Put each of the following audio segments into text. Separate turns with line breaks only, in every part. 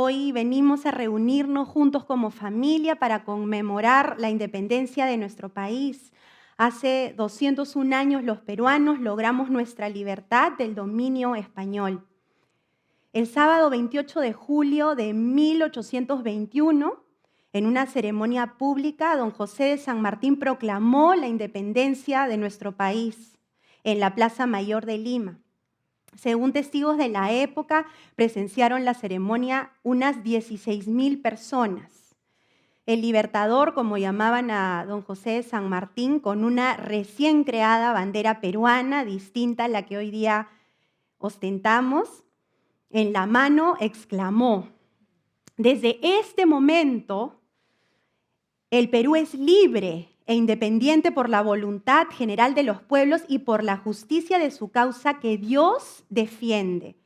Hoy venimos a reunirnos juntos como familia para conmemorar la independencia de nuestro país. Hace 201 años los peruanos logramos nuestra libertad del dominio español. El sábado 28 de julio de 1821, en una ceremonia pública, don José de San Martín proclamó la independencia de nuestro país en la Plaza Mayor de Lima. Según testigos de la época, presenciaron la ceremonia unas 16,000 personas. El Libertador, como llamaban a don José de San Martín, con una recién creada bandera peruana distinta a la que hoy día ostentamos, en la mano exclamó: "Desde este momento, el Perú es libre e independiente por la voluntad general de los pueblos y por la justicia de su causa que Dios defiende".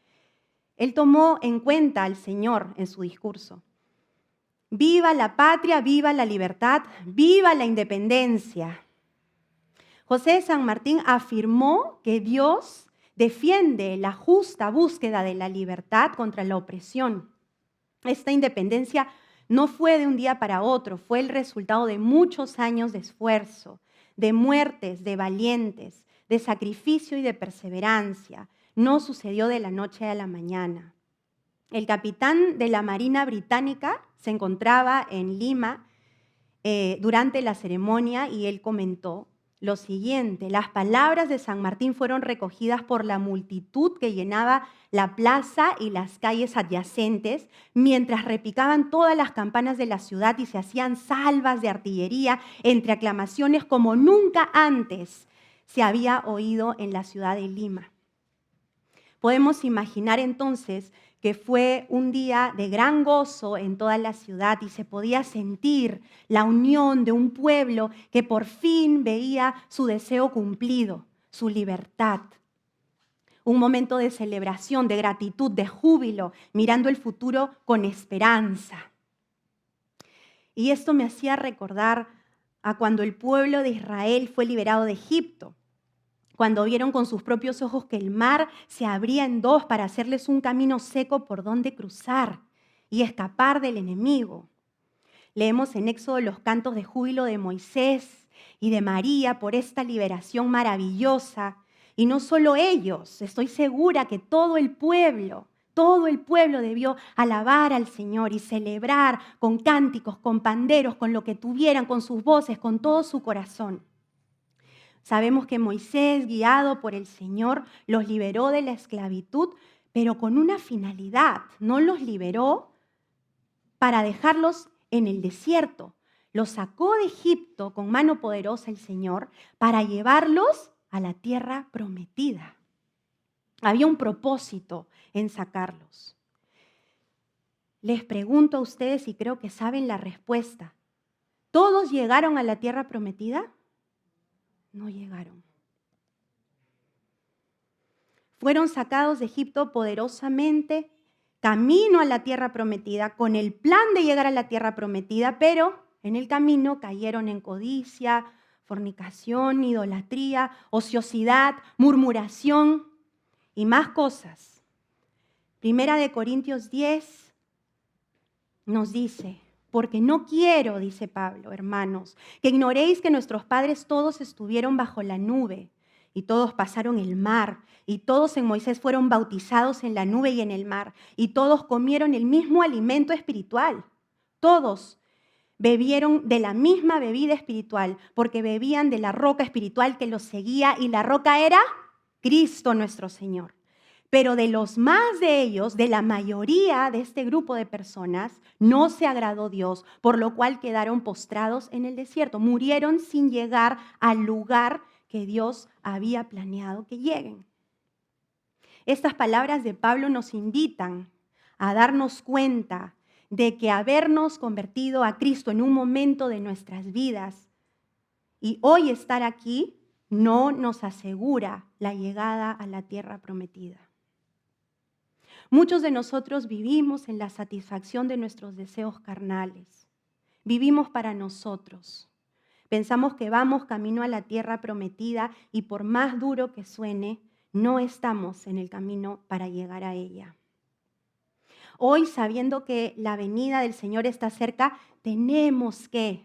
Él tomó en cuenta al Señor en su discurso. Viva la patria, viva la libertad, viva la independencia. José de San Martín afirmó que Dios defiende la justa búsqueda de la libertad contra la opresión. Esta independencia no fue de un día para otro, fue el resultado de muchos años de esfuerzo, de muertes, de valientes, de sacrificio y de perseverancia. No sucedió de la noche a la mañana. El capitán de la Marina Británica se encontraba en Lima durante la ceremonia y él comentó lo siguiente: las palabras de San Martín fueron recogidas por la multitud que llenaba la plaza y las calles adyacentes, mientras repicaban todas las campanas de la ciudad y se hacían salvas de artillería entre aclamaciones como nunca antes se había oído en la ciudad de Lima. Podemos imaginar entonces que fue un día de gran gozo en toda la ciudad y se podía sentir la unión de un pueblo que por fin veía su deseo cumplido, su libertad. Un momento de celebración, de gratitud, de júbilo, mirando el futuro con esperanza. Y esto me hacía recordar a cuando el pueblo de Israel fue liberado de Egipto, cuando vieron con sus propios ojos que el mar se abría en dos para hacerles un camino seco por donde cruzar y escapar del enemigo. Leemos en Éxodo los cantos de júbilo de Moisés y de María por esta liberación maravillosa. Y no solo ellos, estoy segura que todo el pueblo debió alabar al Señor y celebrar con cánticos, con panderos, con lo que tuvieran, con sus voces, con todo su corazón. Sabemos que Moisés, guiado por el Señor, los liberó de la esclavitud, pero con una finalidad. No los liberó para dejarlos en el desierto. Los sacó de Egipto con mano poderosa el Señor para llevarlos a la tierra prometida. Había un propósito en sacarlos. Les pregunto a ustedes y creo que saben la respuesta. ¿Todos llegaron a la tierra prometida? No llegaron. Fueron sacados de Egipto poderosamente, camino a la tierra prometida, con el plan de llegar a la tierra prometida, pero en el camino cayeron en codicia, fornicación, idolatría, ociosidad, murmuración y más cosas. Primera de Corintios 10 nos dice: porque no quiero, dice Pablo, hermanos, que ignoréis que nuestros padres todos estuvieron bajo la nube y todos pasaron el mar y todos en Moisés fueron bautizados en la nube y en el mar y todos comieron el mismo alimento espiritual. Todos bebieron de la misma bebida espiritual porque bebían de la roca espiritual que los seguía y la roca era Cristo nuestro Señor. Pero de los más de ellos, de la mayoría de este grupo de personas, no se agradó Dios, por lo cual quedaron postrados en el desierto. Murieron sin llegar al lugar que Dios había planeado que lleguen. Estas palabras de Pablo nos invitan a darnos cuenta de que habernos convertido a Cristo en un momento de nuestras vidas y hoy estar aquí no nos asegura la llegada a la tierra prometida. Muchos de nosotros vivimos en la satisfacción de nuestros deseos carnales. Vivimos para nosotros. Pensamos que vamos camino a la tierra prometida y por más duro que suene, no estamos en el camino para llegar a ella. hoy, sabiendo que la venida del Señor está cerca, tenemos que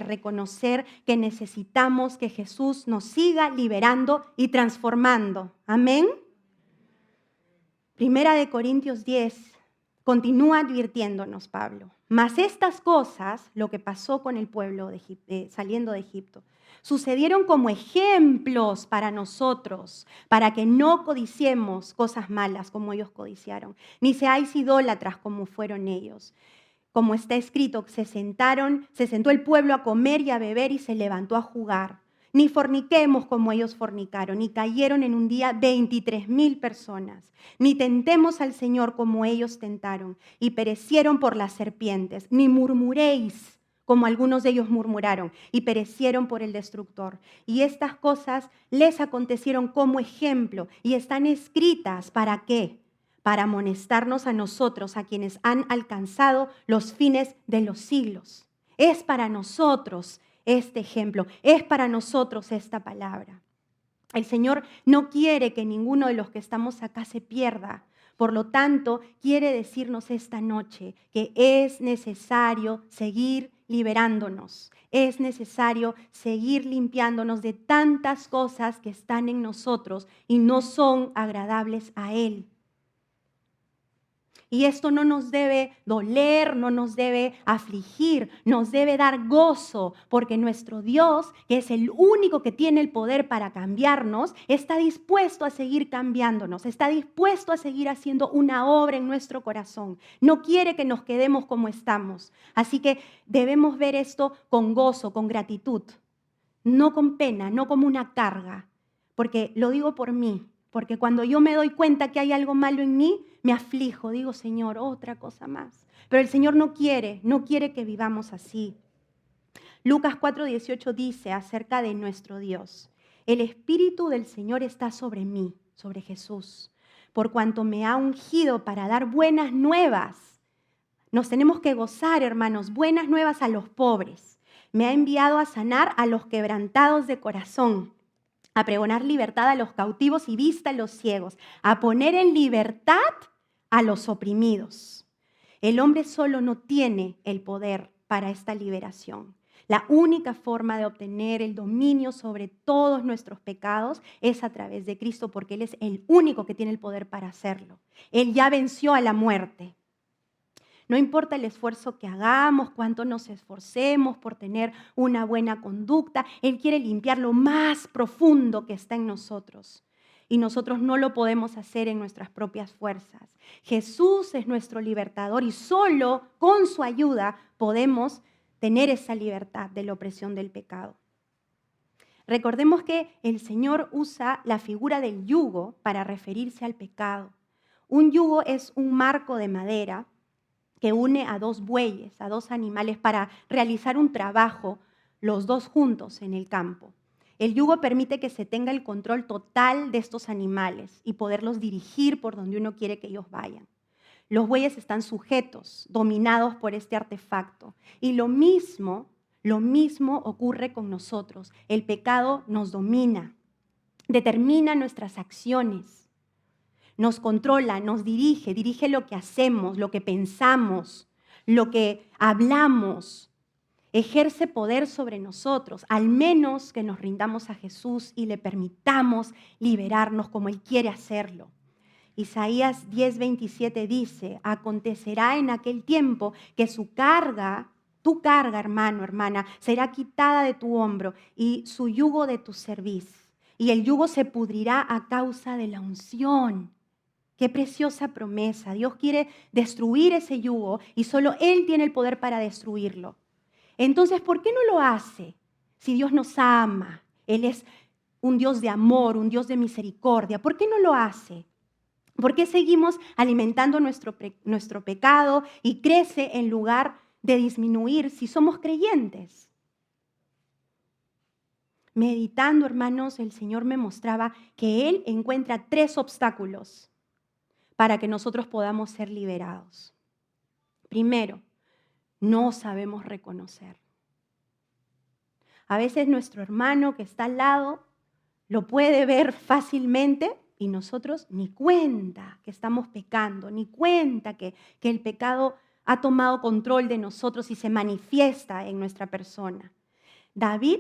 reconocer que necesitamos que Jesús nos siga liberando y transformando. Amén. Primera de Corintios 10 continúa advirtiéndonos Pablo. Mas estas cosas, lo que pasó con el pueblo saliendo de Egipto, sucedieron como ejemplos para nosotros, para que no codiciemos cosas malas como ellos codiciaron, ni seáis idólatras como fueron ellos. Como está escrito, se sentó el pueblo a comer y a beber y se levantó a jugar. Ni forniquemos como ellos fornicaron, ni cayeron en un día 23,000 personas. Ni tentemos al Señor como ellos tentaron y perecieron por las serpientes. Ni murmuréis como algunos de ellos murmuraron y perecieron por el destructor. Y estas cosas les acontecieron como ejemplo y están escritas ¿para qué? Para amonestarnos a nosotros, a quienes han alcanzado los fines de los siglos. Es para nosotros este ejemplo, es para nosotros esta palabra. El Señor no quiere que ninguno de los que estamos acá se pierda. Por lo tanto, quiere decirnos esta noche que es necesario seguir liberándonos. Es necesario seguir limpiándonos de tantas cosas que están en nosotros y no son agradables a Él. Y esto no nos debe doler, no nos debe afligir, nos debe dar gozo, porque nuestro Dios, que es el único que tiene el poder para cambiarnos, está dispuesto a seguir cambiándonos, está dispuesto a seguir haciendo una obra en nuestro corazón. No quiere que nos quedemos como estamos. Así que debemos ver esto con gozo, con gratitud, no con pena, no como una carga, porque lo digo por mí. Porque cuando yo me doy cuenta que hay algo malo en mí, me aflijo, digo, Señor, otra cosa más. Pero el Señor no quiere que vivamos así. Lucas 4:18 dice acerca de nuestro Dios: el Espíritu del Señor está sobre mí, sobre Jesús, por cuanto me ha ungido para dar buenas nuevas. Nos tenemos que gozar, hermanos, buenas nuevas a los pobres. Me ha enviado a sanar a los quebrantados de corazón, a pregonar libertad a los cautivos y vista a los ciegos, a poner en libertad a los oprimidos. El hombre solo no tiene el poder para esta liberación. La única forma de obtener el dominio sobre todos nuestros pecados es a través de Cristo, porque Él es el único que tiene el poder para hacerlo. Él ya venció a la muerte. No importa el esfuerzo que hagamos, cuánto nos esforcemos por tener una buena conducta, Él quiere limpiar lo más profundo que está en nosotros. Y nosotros no lo podemos hacer en nuestras propias fuerzas. Jesús es nuestro libertador y solo con su ayuda podemos tener esa libertad de la opresión del pecado. Recordemos que el Señor usa la figura del yugo para referirse al pecado. Un yugo es un marco de madera que une a dos bueyes, a dos animales, para realizar un trabajo, los dos juntos en el campo. El yugo permite que se tenga el control total de estos animales y poderlos dirigir por donde uno quiere que ellos vayan. Los bueyes están sujetos, dominados por este artefacto. Y lo mismo ocurre con nosotros. El pecado nos domina, determina nuestras acciones. Nos controla, nos dirige lo que hacemos, lo que pensamos, lo que hablamos. Ejerce poder sobre nosotros, al menos que nos rindamos a Jesús y le permitamos liberarnos como Él quiere hacerlo. Isaías 10:27 dice: acontecerá en aquel tiempo que su carga, tu carga, hermano, hermana, será quitada de tu hombro y su yugo de tu cerviz. Y el yugo se pudrirá a causa de la unción. Qué preciosa promesa. Dios quiere destruir ese yugo y solo Él tiene el poder para destruirlo. Entonces, ¿por qué no lo hace? Si Dios nos ama, Él es un Dios de amor, un Dios de misericordia, ¿por qué no lo hace? ¿Por qué seguimos alimentando nuestro pecado y crece en lugar de disminuir si somos creyentes? Meditando, hermanos, el Señor me mostraba que Él encuentra 3 obstáculos para que nosotros podamos ser liberados. Primero, no sabemos reconocer. A veces nuestro hermano que está al lado lo puede ver fácilmente Y nosotros ni cuenta que estamos pecando, ni cuenta que el pecado ha tomado control de nosotros y se manifiesta en nuestra persona. David,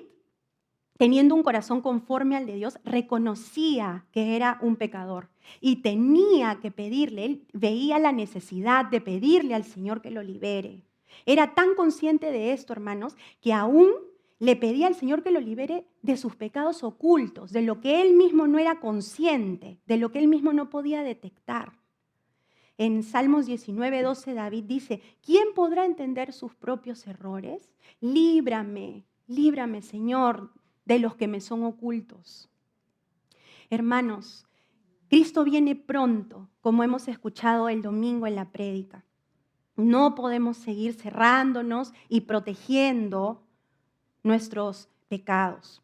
teniendo un corazón conforme al de Dios, reconocía que era un pecador y tenía que pedirle, él veía la necesidad de pedirle al Señor que lo libere. Era tan consciente de esto, hermanos, que aún le pedía al Señor que lo libere de sus pecados ocultos, de lo que él mismo no era consciente, de lo que él mismo no podía detectar. En Salmos 19:12 David dice, ¿quién podrá entender sus propios errores? Líbrame, líbrame, Señor, de los que me son ocultos. Hermanos, Cristo viene pronto, como hemos escuchado el domingo en la prédica. No podemos seguir cerrándonos y protegiendo nuestros pecados.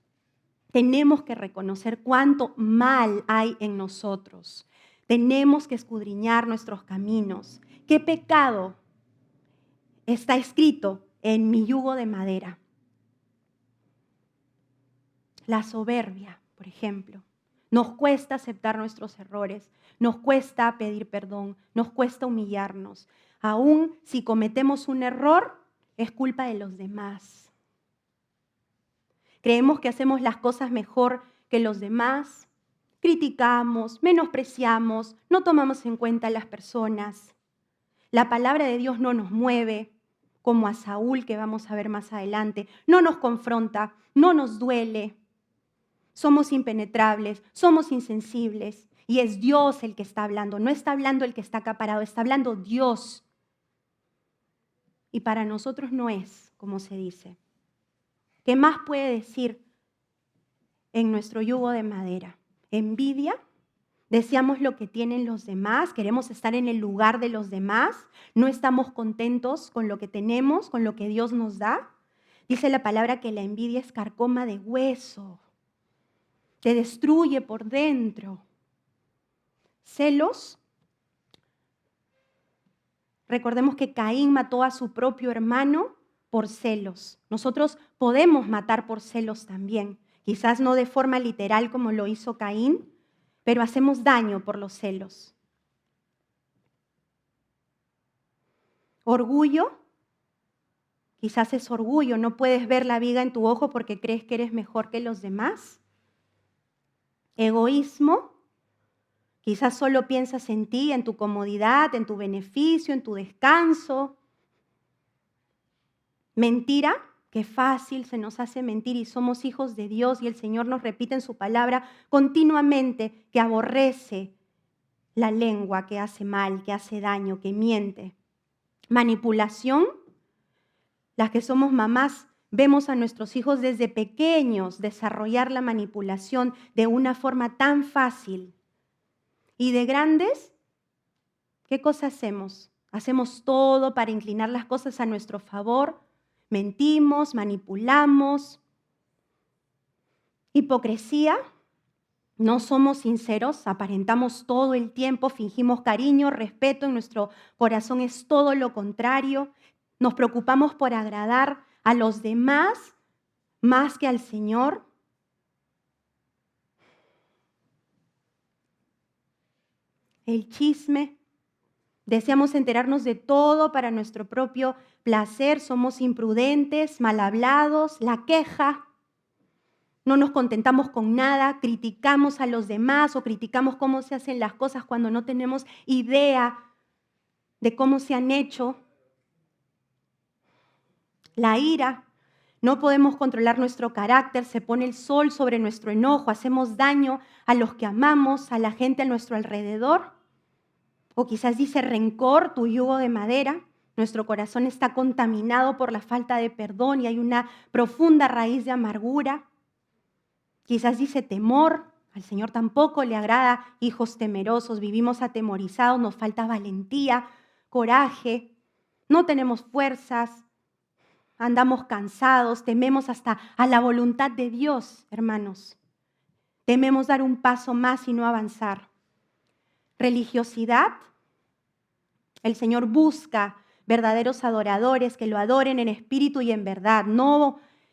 Tenemos que reconocer cuánto mal hay en nosotros. Tenemos que escudriñar nuestros caminos. ¿Qué pecado está escrito en mi yugo de madera? La soberbia, por ejemplo. Nos cuesta aceptar nuestros errores, nos cuesta pedir perdón, nos cuesta humillarnos. Aún si cometemos un error, es culpa de los demás. Creemos que hacemos las cosas mejor que los demás, criticamos, menospreciamos, no tomamos en cuenta a las personas. La palabra de Dios no nos mueve, como a Saúl, que vamos a ver más adelante, no nos confronta, no nos duele. Somos impenetrables, somos insensibles y es Dios el que está hablando, no está hablando el que está acá parado, está hablando Dios. Y para nosotros no es como se dice. ¿Qué más puede decir en nuestro yugo de madera? Envidia, deseamos lo que tienen los demás, queremos estar en el lugar de los demás, no estamos contentos con lo que tenemos, con lo que Dios nos da. Dice la palabra que la envidia es carcoma de hueso, te destruye por dentro. Celos, recordemos que Caín mató a su propio hermano por celos. Nosotros podemos matar por celos también. Quizás no de forma literal como lo hizo Caín, pero hacemos daño por los celos. Orgullo, quizás es orgullo, no puedes ver la viga en tu ojo porque crees que eres mejor que los demás. Egoísmo, quizás solo piensas en ti, en tu comodidad, en tu beneficio, en tu descanso. Mentira, qué fácil se nos hace mentir y somos hijos de Dios y el Señor nos repite en su palabra continuamente que aborrece la lengua que hace mal, que hace daño, que miente. Manipulación, las que somos mamás vemos a nuestros hijos desde pequeños desarrollar la manipulación de una forma tan fácil. Y de grandes, ¿qué cosa hacemos? Hacemos todo para inclinar las cosas a nuestro favor. Mentimos, manipulamos. Hipocresía, no somos sinceros, aparentamos todo el tiempo, fingimos cariño, respeto, en nuestro corazón es todo lo contrario. Nos preocupamos por agradar a los demás más que al Señor. El chisme, deseamos enterarnos de todo para nuestro propio placer, somos imprudentes, mal hablados, la queja. No nos contentamos con nada, criticamos a los demás o criticamos cómo se hacen las cosas cuando no tenemos idea de cómo se han hecho. La ira, no podemos controlar nuestro carácter, se pone el sol sobre nuestro enojo, hacemos daño a los que amamos, a la gente a nuestro alrededor. O quizás dice rencor, tu yugo de madera. Nuestro corazón está contaminado por la falta de perdón y hay una profunda raíz de amargura. Quizás dice temor, al Señor tampoco le agrada hijos temerosos, vivimos atemorizados, nos falta valentía, coraje, no tenemos fuerzas, andamos cansados, tememos hasta a la voluntad de Dios, hermanos. Tememos dar un paso más y no avanzar. Religiosidad, el Señor busca verdaderos adoradores que lo adoren en espíritu y en verdad.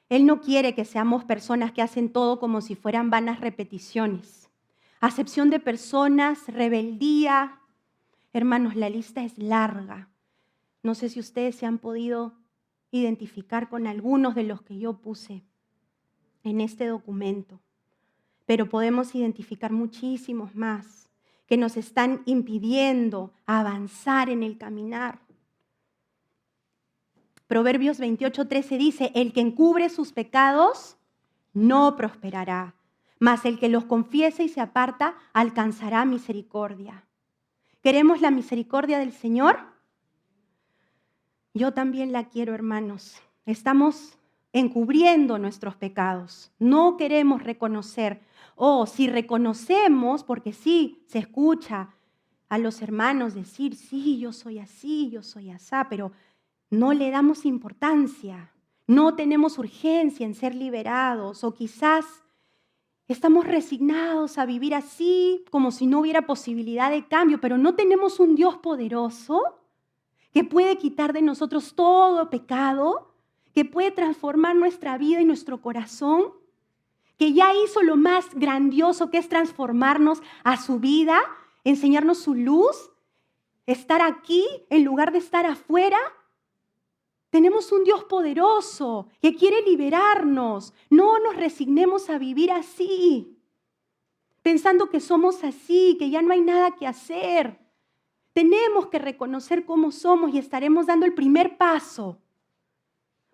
Él no quiere que seamos personas que hacen todo como si fueran vanas repeticiones. acepción de personas, rebeldía. Hermanos, la lista es larga. No sé si ustedes se han podido identificar con algunos de los que yo puse en este documento, pero podemos identificar muchísimos más que nos están impidiendo avanzar en el caminar. Proverbios 28:13 dice, el que encubre sus pecados no prosperará, mas el que los confiese y se aparta alcanzará misericordia. ¿Queremos la misericordia del Señor? Yo también la quiero, hermanos. Estamos encubriendo nuestros pecados. No queremos reconocer. Si reconocemos, porque sí, se escucha a los hermanos decir, sí, yo soy así, yo soy asá, pero no le damos importancia. No tenemos urgencia en ser liberados, o quizás estamos resignados a vivir así, como si no hubiera posibilidad de cambio, pero no tenemos un Dios poderoso que puede quitar de nosotros todo pecado, que puede transformar nuestra vida y nuestro corazón, que ya hizo lo más grandioso, que es transformarnos a su vida, enseñarnos su luz, estar aquí en lugar de estar afuera. Tenemos un Dios poderoso que quiere liberarnos. No nos resignemos a vivir así, pensando que somos así, que ya no hay nada que hacer. Tenemos que reconocer cómo somos y estaremos dando el primer paso.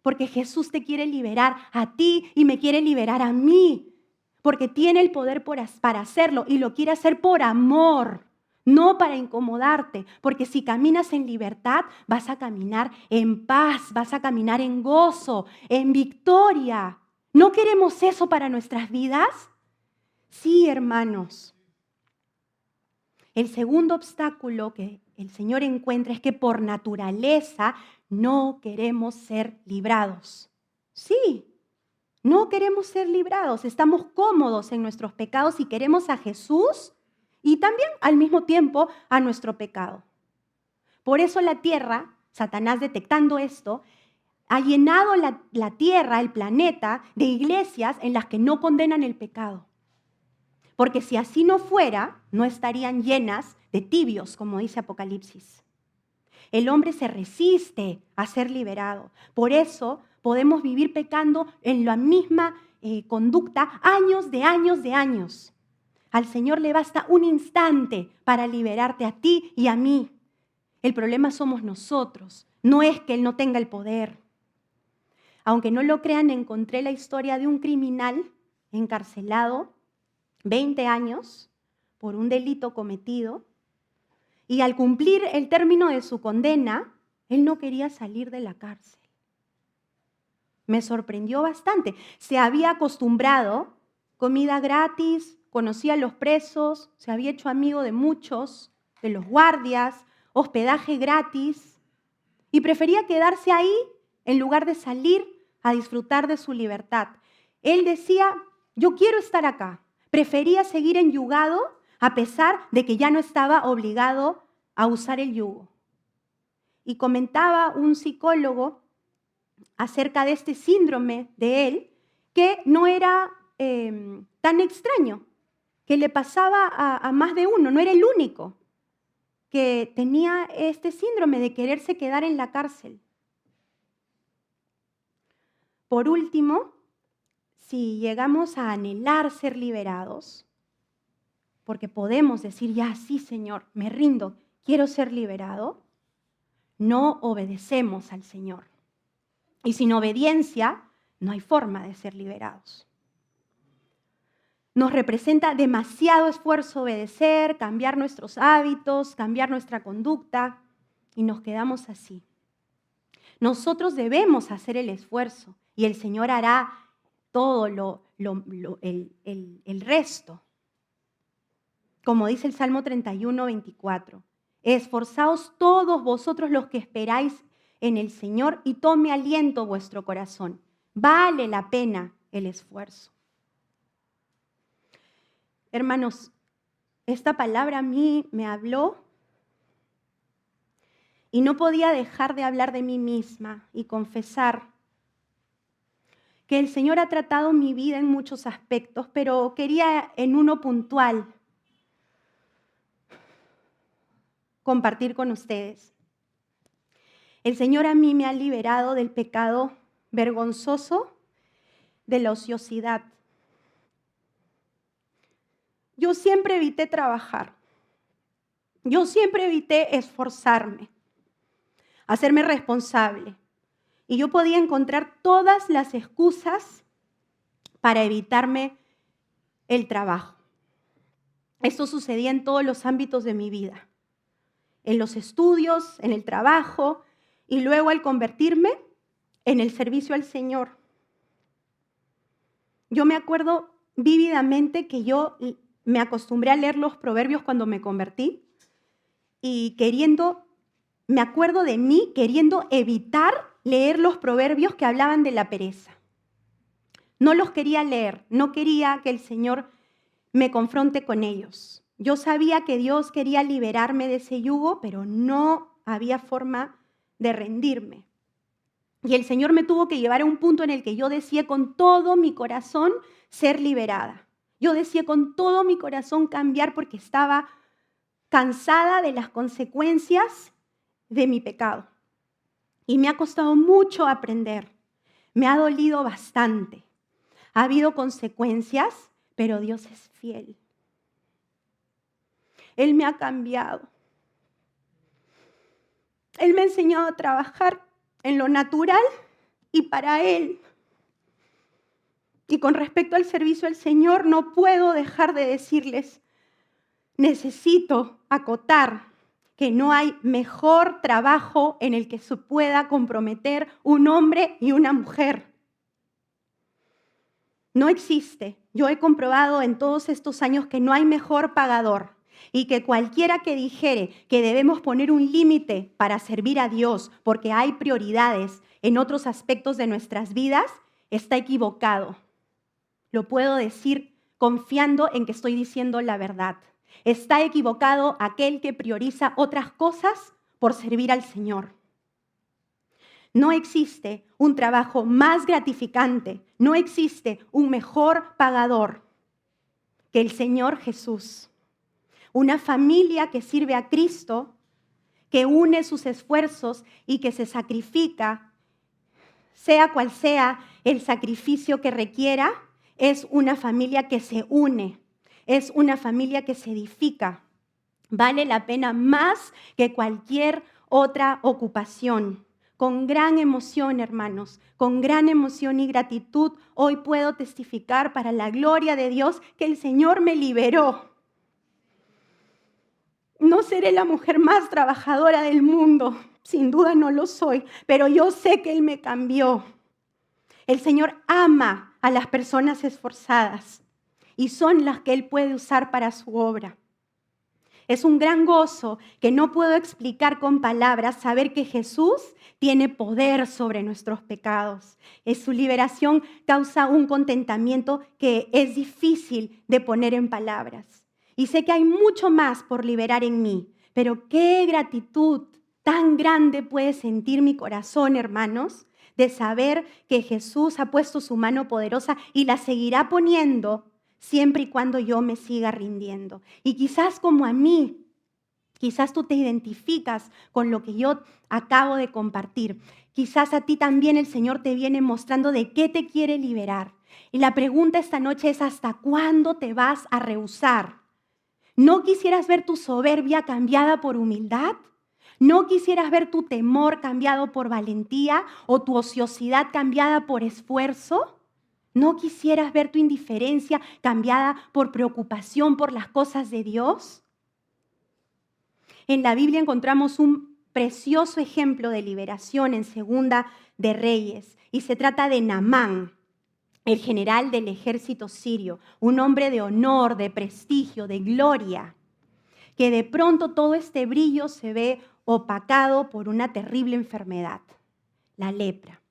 Porque Jesús te quiere liberar a ti y me quiere liberar a mí. Porque tiene el poder para hacerlo y lo quiere hacer por amor, no para incomodarte. Porque si caminas en libertad, vas a caminar en paz, vas a caminar en gozo, en victoria. ¿No queremos eso para nuestras vidas? Sí, hermanos. El segundo obstáculo que el Señor encuentra es que por naturaleza no queremos ser librados. Sí, no queremos ser librados. Estamos cómodos en nuestros pecados y queremos a Jesús y también al mismo tiempo a nuestro pecado. Por eso la tierra, Satanás detectando esto, ha llenado la tierra, el planeta, de iglesias en las que no condenan el pecado. Porque si así no fuera, no estarían llenas de tibios, como dice Apocalipsis. El hombre se resiste a ser liberado. Por eso podemos vivir pecando en la misma conducta años de años de años. Al Señor le basta un instante para liberarte a ti y a mí. El problema somos nosotros. No es que Él no tenga el poder. Aunque no lo crean, encontré la historia de un criminal encarcelado 20 años por un delito cometido, y al cumplir el término de su condena, él no quería salir de la cárcel. Me sorprendió bastante. Se había acostumbrado, comida gratis, conocía a los presos, se había hecho amigo de muchos, de los guardias, hospedaje gratis, y prefería quedarse ahí en lugar de salir a disfrutar de su libertad. Él decía, yo quiero estar acá. Prefería seguir enyugado a pesar de que ya no estaba obligado a usar el yugo. Y comentaba un psicólogo acerca de este síndrome de él, que no era tan extraño, que le pasaba a más de uno, no era el único que tenía este síndrome de quererse quedar en la cárcel. Por último, si llegamos a anhelar ser liberados, porque podemos decir, ya sí, Señor, me rindo, quiero ser liberado, no obedecemos al Señor. Y sin obediencia no hay forma de ser liberados. Nos representa demasiado esfuerzo obedecer, cambiar nuestros hábitos, cambiar nuestra conducta, y nos quedamos así. Nosotros debemos hacer el esfuerzo y el Señor hará todo el resto. Como dice el Salmo 31:24, esforzaos todos vosotros los que esperáis en el Señor y tome aliento vuestro corazón. Vale la pena el esfuerzo. Hermanos, esta palabra a mí me habló y no podía dejar de hablar de mí misma y confesar que el Señor ha tratado mi vida en muchos aspectos, pero quería en uno puntual compartir con ustedes. El Señor a mí me ha liberado del pecado vergonzoso de la ociosidad. Yo siempre evité trabajar. Yo siempre evité esforzarme, hacerme responsable. Y yo podía encontrar todas las excusas para evitarme el trabajo. Esto sucedía en todos los ámbitos de mi vida. En los estudios, en el trabajo y luego al convertirme en el servicio al Señor. Yo me acuerdo vívidamente que yo me acostumbré a leer los proverbios cuando me convertí y me acuerdo de mí queriendo evitar leer los proverbios que hablaban de la pereza. No los quería leer, no quería que el Señor me confronte con ellos. Yo sabía que Dios quería liberarme de ese yugo, pero no había forma de rendirme. Y el Señor me tuvo que llevar a un punto en el que yo decía con todo mi corazón ser liberada. Yo decía con todo mi corazón cambiar porque estaba cansada de las consecuencias de mi pecado. Y me ha costado mucho aprender. Me ha dolido bastante. Ha habido consecuencias, pero Dios es fiel. Él me ha cambiado. Él me ha enseñado a trabajar en lo natural y para Él. Y con respecto al servicio al Señor, no puedo dejar de decirles, necesito acotar que no hay mejor trabajo en el que se pueda comprometer un hombre y una mujer. No existe. Yo he comprobado en todos estos años que no hay mejor pagador y que cualquiera que dijere que debemos poner un límite para servir a Dios porque hay prioridades en otros aspectos de nuestras vidas, está equivocado. Lo puedo decir confiando en que estoy diciendo la verdad. Está equivocado aquel que prioriza otras cosas por servir al Señor. No existe un trabajo más gratificante, no existe un mejor pagador que el Señor Jesús. Una familia que sirve a Cristo, que une sus esfuerzos y que se sacrifica, sea cual sea el sacrificio que requiera, es una familia que se une, es una familia que se edifica. Vale la pena más que cualquier otra ocupación. Con gran emoción, hermanos, con gran emoción y gratitud, hoy puedo testificar para la gloria de Dios que el Señor me liberó. No seré la mujer más trabajadora del mundo, sin duda no lo soy, pero yo sé que Él me cambió. El Señor ama a las personas esforzadas y son las que Él puede usar para su obra. Es un gran gozo que no puedo explicar con palabras saber que Jesús tiene poder sobre nuestros pecados. Su liberación causa un contentamiento que es difícil de poner en palabras. Y sé que hay mucho más por liberar en mí, pero qué gratitud tan grande puede sentir mi corazón, hermanos, de saber que Jesús ha puesto su mano poderosa y la seguirá poniendo siempre y cuando yo me siga rindiendo. Y quizás como a mí, quizás tú te identificas con lo que yo acabo de compartir. Quizás a ti también el Señor te viene mostrando de qué te quiere liberar. Y la pregunta esta noche es, ¿hasta cuándo te vas a rehusar? ¿No quisieras ver tu soberbia cambiada por humildad? ¿No quisieras ver tu temor cambiado por valentía o tu ociosidad cambiada por esfuerzo? ¿No quisieras ver tu indiferencia cambiada por preocupación por las cosas de Dios? En la Biblia encontramos un precioso ejemplo de liberación en Segunda de Reyes y se trata de Naamán, el general del ejército sirio, un hombre de honor, de prestigio, de gloria, que de pronto todo este brillo se ve opacado por una terrible enfermedad, la lepra.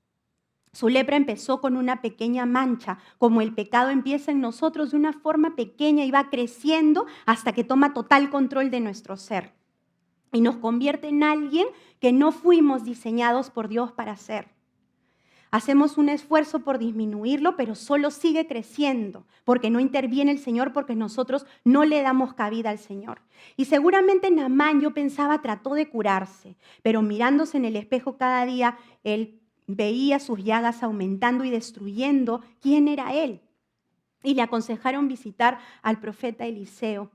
Su lepra empezó con una pequeña mancha, como el pecado empieza en nosotros de una forma pequeña y va creciendo hasta que toma total control de nuestro ser y nos convierte en alguien que no fuimos diseñados por Dios para ser. Hacemos un esfuerzo por disminuirlo, pero solo sigue creciendo, porque no interviene el Señor, porque nosotros no le damos cabida al Señor. Y seguramente Naamán, yo pensaba, trató de curarse, pero mirándose en el espejo cada día, él veía sus llagas aumentando y destruyendo quién era él. Y le aconsejaron visitar al profeta Eliseo.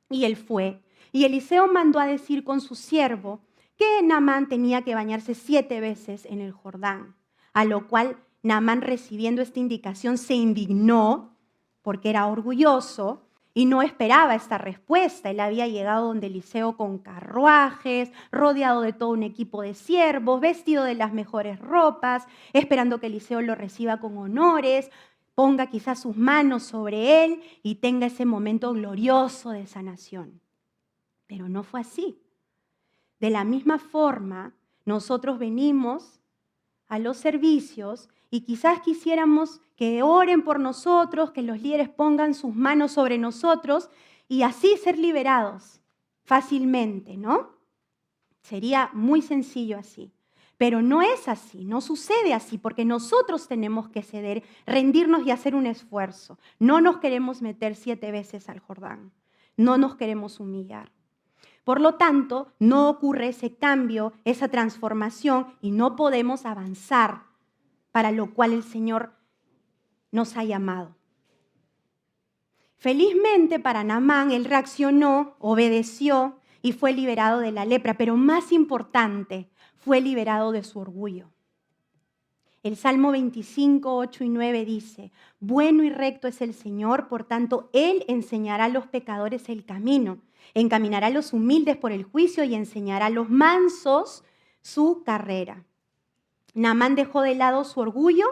Y él fue. Y Eliseo mandó a decir con su siervo que Naamán tenía que bañarse 7 veces en el Jordán. A lo cual Naamán, recibiendo esta indicación, se indignó porque era orgulloso y no esperaba esta respuesta. Él había llegado donde Eliseo con carruajes, rodeado de todo un equipo de siervos, vestido de las mejores ropas, esperando que Eliseo lo reciba con honores, ponga quizás sus manos sobre él y tenga ese momento glorioso de sanación. Pero no fue así. De la misma forma, nosotros venimos a los servicios y quizás quisiéramos que oren por nosotros, que los líderes pongan sus manos sobre nosotros y así ser liberados fácilmente, ¿no? Sería muy sencillo así. Pero no es así, no sucede así, porque nosotros tenemos que ceder, rendirnos y hacer un esfuerzo. No nos queremos meter 7 veces al Jordán, no nos queremos humillar. Por lo tanto, no ocurre ese cambio, esa transformación y no podemos avanzar para lo cual el Señor nos ha llamado. Felizmente para Naamán, él reaccionó, obedeció y fue liberado de la lepra, pero más importante, fue liberado de su orgullo. El Salmo 25, 8 y 9 dice: bueno y recto es el Señor, por tanto, Él enseñará a los pecadores el camino, encaminará a los humildes por el juicio y enseñará a los mansos su carrera. Naamán dejó de lado su orgullo,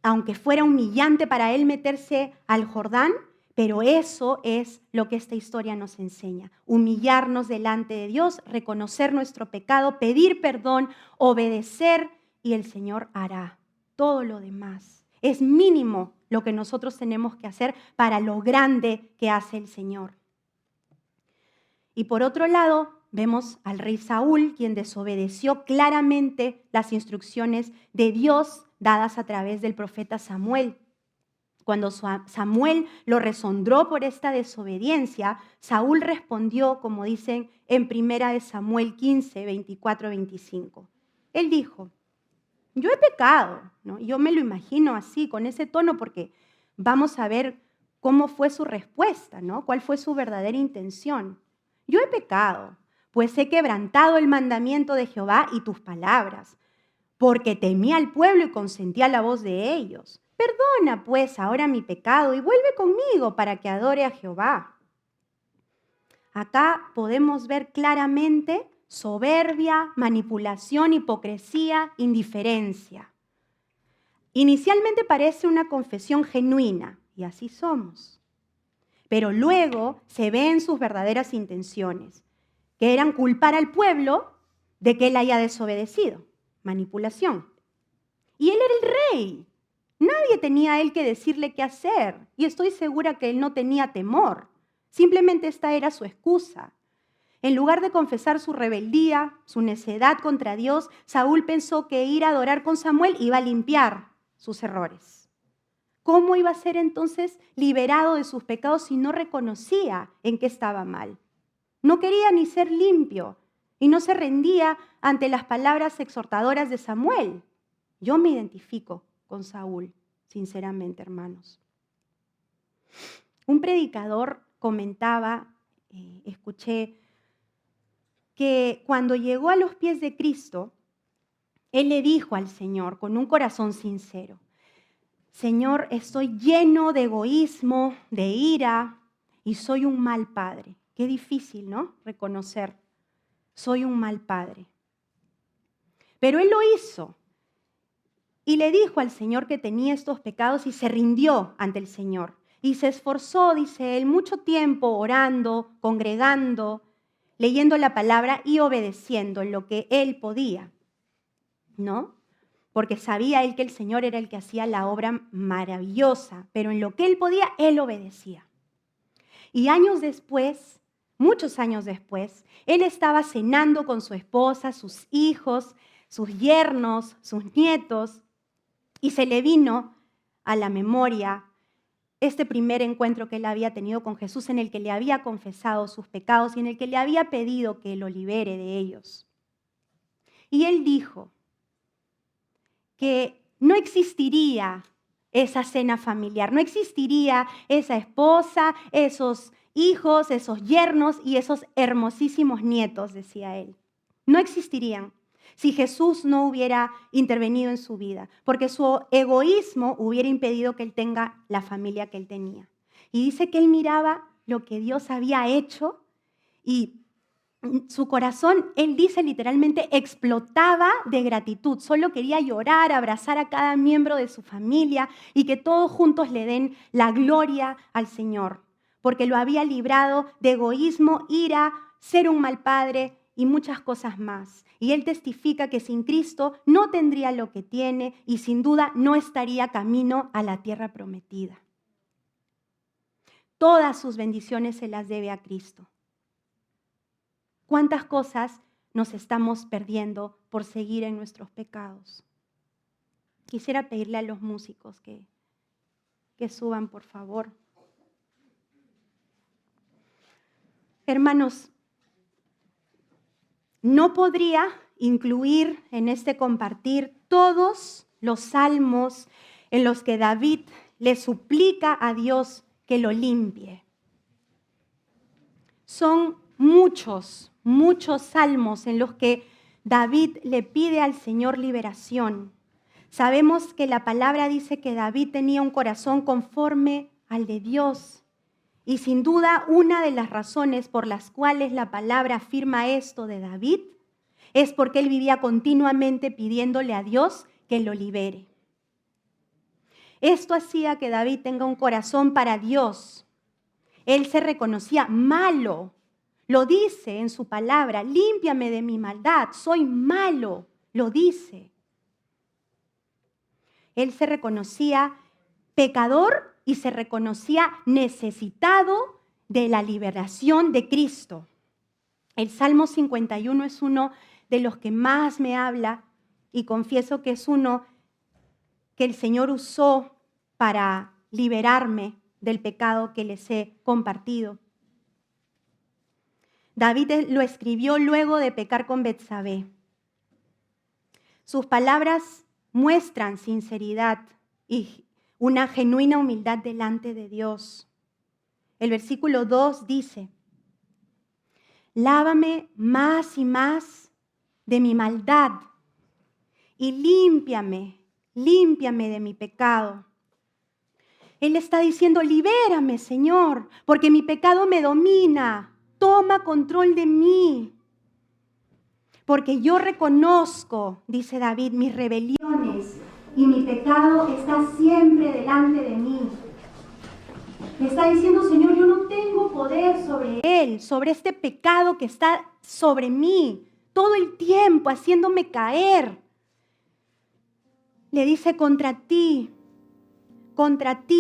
aunque fuera humillante para él meterse al Jordán, pero eso es lo que esta historia nos enseña. Humillarnos delante de Dios, reconocer nuestro pecado, pedir perdón, obedecer y el Señor hará todo lo demás. Es mínimo lo que nosotros tenemos que hacer para lo grande que hace el Señor. Y por otro lado, vemos al rey Saúl, quien desobedeció claramente las instrucciones de Dios dadas a través del profeta Samuel. Cuando Samuel lo resondró por esta desobediencia, Saúl respondió, como dicen en 1 Samuel 15, 24, 25. Él dijo: yo he pecado, ¿no? Yo me lo imagino así, con ese tono, porque vamos a ver cómo fue su respuesta, ¿no? Cuál fue su verdadera intención. Yo he pecado, pues he quebrantado el mandamiento de Jehová y tus palabras, porque temí al pueblo y consentí a la voz de ellos. Perdona, pues, ahora mi pecado y vuelve conmigo para que adore a Jehová. Acá podemos ver claramente soberbia, manipulación, hipocresía, indiferencia. Inicialmente parece una confesión genuina, y así somos. Pero luego se ven sus verdaderas intenciones, que eran culpar al pueblo de que él haya desobedecido. Manipulación. Y él era el rey. Nadie tenía a él que decirle qué hacer. Y estoy segura que él no tenía temor. Simplemente esta era su excusa. En lugar de confesar su rebeldía, su necedad contra Dios, Saúl pensó que ir a adorar con Samuel iba a limpiar sus errores. ¿Cómo iba a ser entonces liberado de sus pecados si no reconocía en qué estaba mal? No quería ni ser limpio y no se rendía ante las palabras exhortadoras de Samuel. Yo me identifico con Saúl, sinceramente, hermanos. Un predicador comentaba, escuché, que cuando llegó a los pies de Cristo, él le dijo al Señor con un corazón sincero: Señor, estoy lleno de egoísmo, de ira y soy un mal padre. Qué difícil, ¿no? Reconocer, soy un mal padre. Pero él lo hizo y le dijo al Señor que tenía estos pecados y se rindió ante el Señor. Y se esforzó, dice él, mucho tiempo orando, congregando, leyendo la palabra y obedeciendo en lo que él podía, ¿no? Porque sabía él que el Señor era el que hacía la obra maravillosa, pero en lo que él podía, él obedecía. Y años después, muchos años después, él estaba cenando con su esposa, sus hijos, sus yernos, sus nietos, y se le vino a la memoria este primer encuentro que él había tenido con Jesús, en el que le había confesado sus pecados y en el que le había pedido que lo libere de ellos. Y él dijo que no existiría esa cena familiar, no existiría esa esposa, esos hijos, esos yernos y esos hermosísimos nietos, decía él. No existirían si Jesús no hubiera intervenido en su vida, porque su egoísmo hubiera impedido que él tenga la familia que él tenía. Y dice que él miraba lo que Dios había hecho y su corazón, él dice literalmente, explotaba de gratitud. Solo quería llorar, abrazar a cada miembro de su familia y que todos juntos le den la gloria al Señor, porque lo había librado de egoísmo, ira, ser un mal padre y muchas cosas más. Y él testifica que sin Cristo no tendría lo que tiene y sin duda no estaría camino a la tierra prometida. Todas sus bendiciones se las debe a Cristo. ¿Cuántas cosas nos estamos perdiendo por seguir en nuestros pecados? Quisiera pedirle a los músicos que suban, por favor. Hermanos, no podría incluir en este compartir todos los salmos en los que David le suplica a Dios que lo limpie. Son muchos salmos en los que David le pide al Señor liberación. Sabemos que la palabra dice que David tenía un corazón conforme al de Dios. Y sin duda, una de las razones por las cuales la palabra afirma esto de David es porque él vivía continuamente pidiéndole a Dios que lo libere. Esto hacía que David tenga un corazón para Dios. Él se reconocía malo. Lo dice en su palabra, límpiame de mi maldad, soy malo, lo dice. Él se reconocía pecador y se reconocía necesitado de la liberación de Cristo. El Salmo 51 es uno de los que más me habla y confieso que es uno que el Señor usó para liberarme del pecado que les he compartido. David lo escribió luego de pecar con Betsabé. Sus palabras muestran sinceridad y una genuina humildad delante de Dios. El versículo 2 dice: lávame más y más de mi maldad y límpiame de mi pecado. Él está diciendo: libérame, Señor, porque mi pecado me domina. Toma control de mí. Porque yo reconozco, dice David, mis rebeliones y mi pecado está siempre delante de mí. Me está diciendo: Señor, yo no tengo poder sobre él, sobre este pecado que está sobre mí, todo el tiempo haciéndome caer. Le dice: contra ti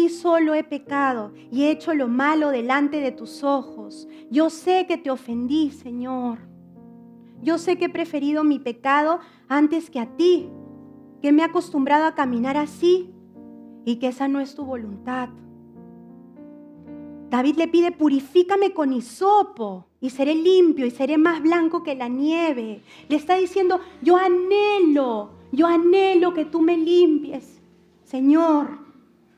solo he pecado y he hecho lo malo delante de tus ojos. Yo sé que te ofendí, Señor. Yo sé que he preferido mi pecado antes que a ti, que me he acostumbrado a caminar así y que esa no es tu voluntad. David le pide: purifícame con hisopo y seré limpio y seré más blanco que la nieve. Le está diciendo: yo anhelo que tú me limpies, Señor.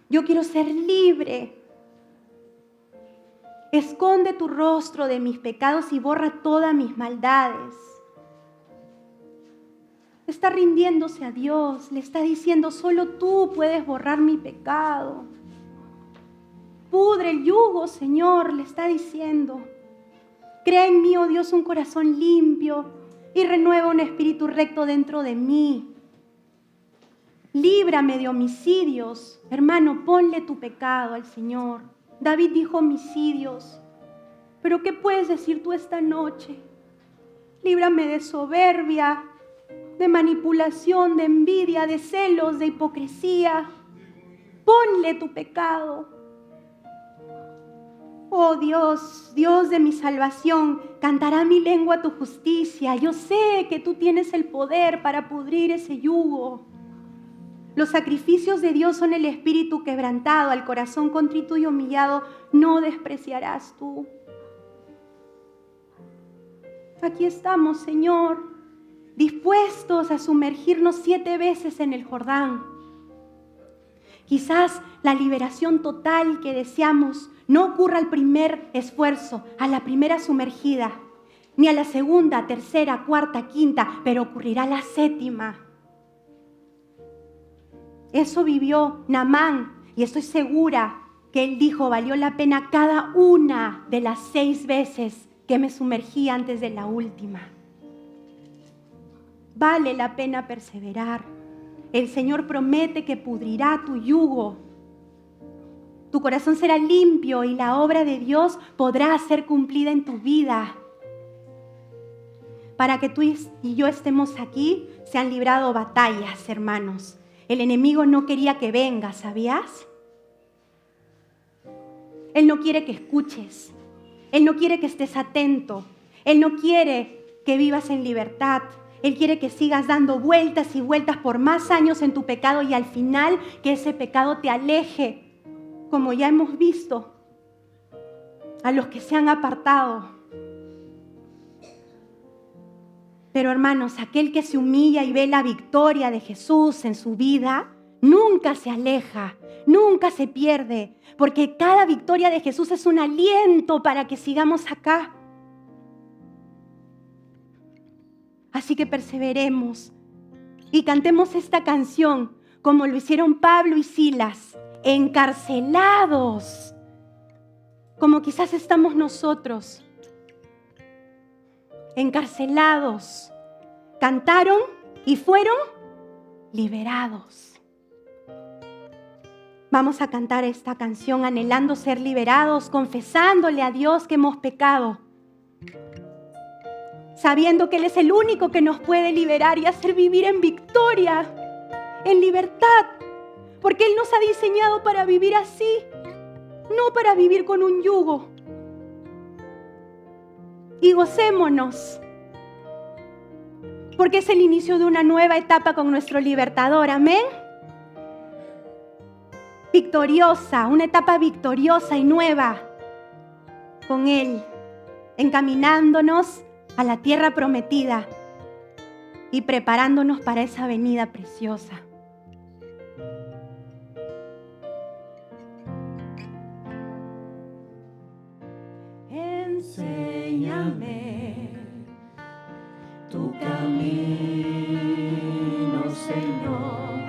Yo quiero ser libre. Esconde tu rostro de mis pecados y borra todas mis maldades. Está rindiéndose a Dios. Le está diciendo: solo tú puedes borrar mi pecado. Pudre el yugo, Señor, le está diciendo. Crea en mí, oh Dios, un corazón limpio y renueva un espíritu recto dentro de mí. Líbrame de homicidios. Hermano, ponle tu pecado al Señor. David dijo homicidios. Pero ¿qué puedes decir tú esta noche? Líbrame de soberbia, de manipulación, de envidia, de celos, de hipocresía. Ponle tu pecado. Oh Dios, Dios de mi salvación, cantará mi lengua tu justicia. Yo sé que tú tienes el poder para pudrir ese yugo. Los sacrificios de Dios son el espíritu quebrantado, al corazón contrito y humillado no despreciarás tú. Aquí estamos, Señor, dispuestos a sumergirnos 7 veces en el Jordán. Quizás la liberación total que deseamos no ocurra al primer esfuerzo, a la primera sumergida, ni a la segunda, tercera, cuarta, quinta, pero ocurrirá a la 7ª. Eso vivió Naamán y estoy segura que él dijo, valió la pena cada una de las 6 veces que me sumergí antes de la última. Vale la pena perseverar. El Señor promete que pudrirá tu yugo. Tu corazón será limpio y la obra de Dios podrá ser cumplida en tu vida. Para que tú y yo estemos aquí, se han librado batallas, hermanos. El enemigo no quería que vengas, ¿sabías? Él no quiere que escuches. Él no quiere que estés atento. Él no quiere que vivas en libertad. Él quiere que sigas dando vueltas y vueltas por más años en tu pecado y al final que ese pecado te aleje, como ya hemos visto, a los que se han apartado. Pero hermanos, aquel que se humilla y ve la victoria de Jesús en su vida, nunca se aleja, nunca se pierde, porque cada victoria de Jesús es un aliento para que sigamos acá. Así que perseveremos y cantemos esta canción como lo hicieron Pablo y Silas, encarcelados, como quizás estamos nosotros. Encarcelados, cantaron y fueron liberados. Vamos a cantar esta canción anhelando ser liberados, confesándole a Dios que hemos pecado, sabiendo que Él es el único que nos puede liberar y hacer vivir en victoria, en libertad, porque Él nos ha diseñado para vivir así, no para vivir con un yugo. Y gocémonos, porque es el inicio de una nueva etapa con nuestro libertador, amén. Victoriosa, una etapa victoriosa y nueva con Él, encaminándonos a la tierra prometida y preparándonos para esa venida preciosa. Enséñame tu camino, Señor,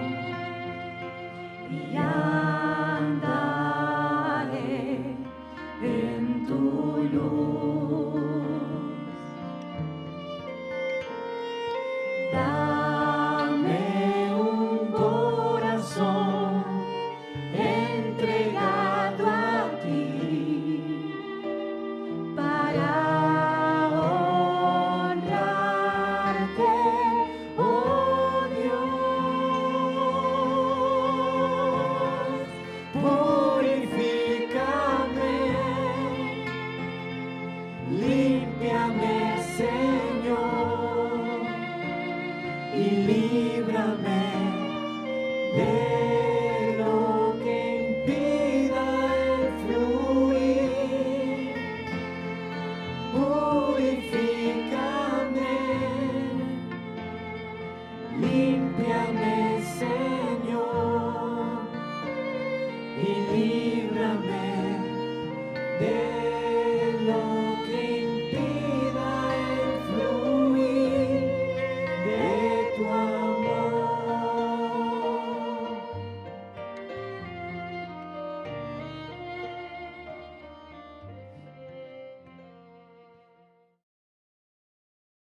y andaré en tu luz. Dame un corazón entregado a ti para honrarte, oh Dios. Purifícame, límpiame.